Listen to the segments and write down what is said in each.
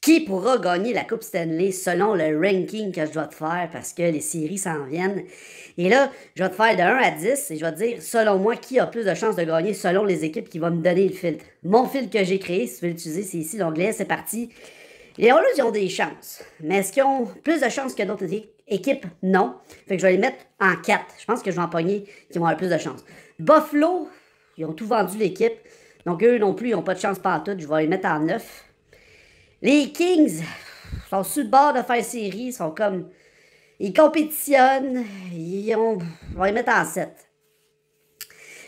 Qui pourra gagner la Coupe Stanley selon le ranking que je dois te faire parce que les séries s'en viennent. Et là, je vais te faire de 1 à 10 et je vais te dire, selon moi, qui a plus de chances de gagner selon les équipes qui vont me donner le filtre. Mon filtre que j'ai créé, si tu veux l'utiliser, c'est ici, l'onglet, c'est parti. Les Oilers, ils ont des chances. Mais est-ce qu'ils ont plus de chances que d'autres équipes? Non. Fait que je vais les mettre en 4. Je pense que je vais en pogner qui vont avoir plus de chances. Buffalo, ils ont tout vendu l'équipe. Donc eux non plus, ils n'ont pas de chance partout. Je vais les mettre en 9. Les Kings sont sur le bord de faire série. Ils sont comme... Ils compétitionnent. On va les mettre en 7.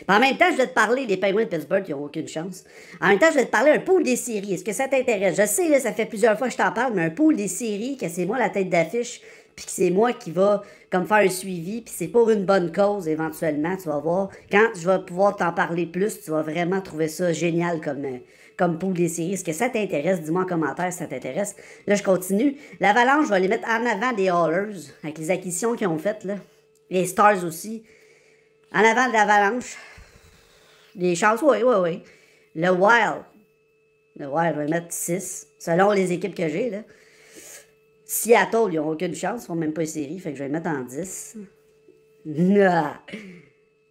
En même temps, je vais te parler des Penguins de Pittsburgh qui n'ont aucune chance. En même temps, je vais te parler un pool des séries. Est-ce que ça t'intéresse? Je sais, là, ça fait plusieurs fois que je t'en parle, mais un pool des séries, que c'est moi la tête d'affiche, puis que c'est moi qui va comme faire un suivi, puis c'est pour une bonne cause éventuellement, tu vas voir. Quand je vais pouvoir t'en parler plus, tu vas vraiment trouver ça génial comme pool des séries. Est-ce que ça t'intéresse? Dis-moi en commentaire si ça t'intéresse. Là, je continue. L'Avalanche, je vais les mettre en avant des Oilers, avec les acquisitions qu'ils ont faites, là. Les Stars aussi. En avant de l'Avalanche. Les chances, oui. Le Wild, je vais le mettre 6, selon les équipes que j'ai, là. Seattle, ils n'ont aucune chance, ils font même pas une série, fait que je vais le mettre en 10.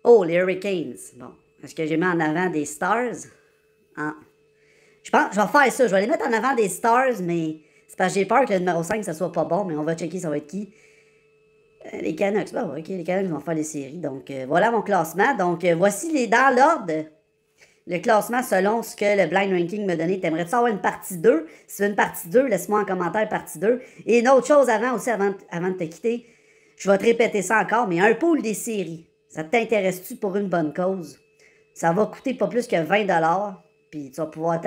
Oh, les Hurricanes. Bon, est-ce que j'ai mis en avant des Stars? Je pense, je vais faire ça, je vais les mettre en avant des Stars, mais c'est parce que j'ai peur que le numéro 5, ça soit pas bon, mais on va checker ça va être qui. Les Canucks, bon, ok, les Canucks vont faire les séries. Donc, voilà mon classement. Donc, voici dans l'ordre. Le classement selon ce que le blind ranking m'a donné. T'aimerais-tu avoir une partie 2? Si tu veux une partie 2, laisse-moi en commentaire partie 2. Et une autre chose avant de te quitter, je vais te répéter ça encore, mais un pool des séries, ça t'intéresse-tu pour une bonne cause? Ça va coûter pas plus que 20$. Puis tu vas pouvoir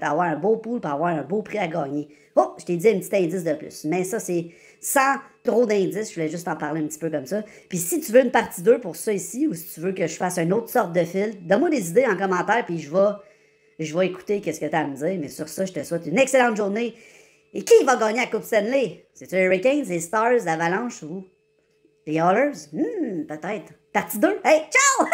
avoir un beau pool pour avoir un beau prix à gagner. Oh, je t'ai dit un petit indice de plus. Mais ça, c'est sans trop d'indices. Je voulais juste en parler un petit peu comme ça. Puis si tu veux une partie 2 pour ça ici, ou si tu veux que je fasse une autre sorte de fil, donne-moi des idées en commentaire, puis je vais écouter qu'est-ce que tu as à me dire. Mais sur ça, je te souhaite une excellente journée. Et qui va gagner la Coupe Stanley? C'est-tu les Hurricanes, les Stars, l'Avalanche ou les Oilers? Peut-être. Partie 2? Hey, ciao!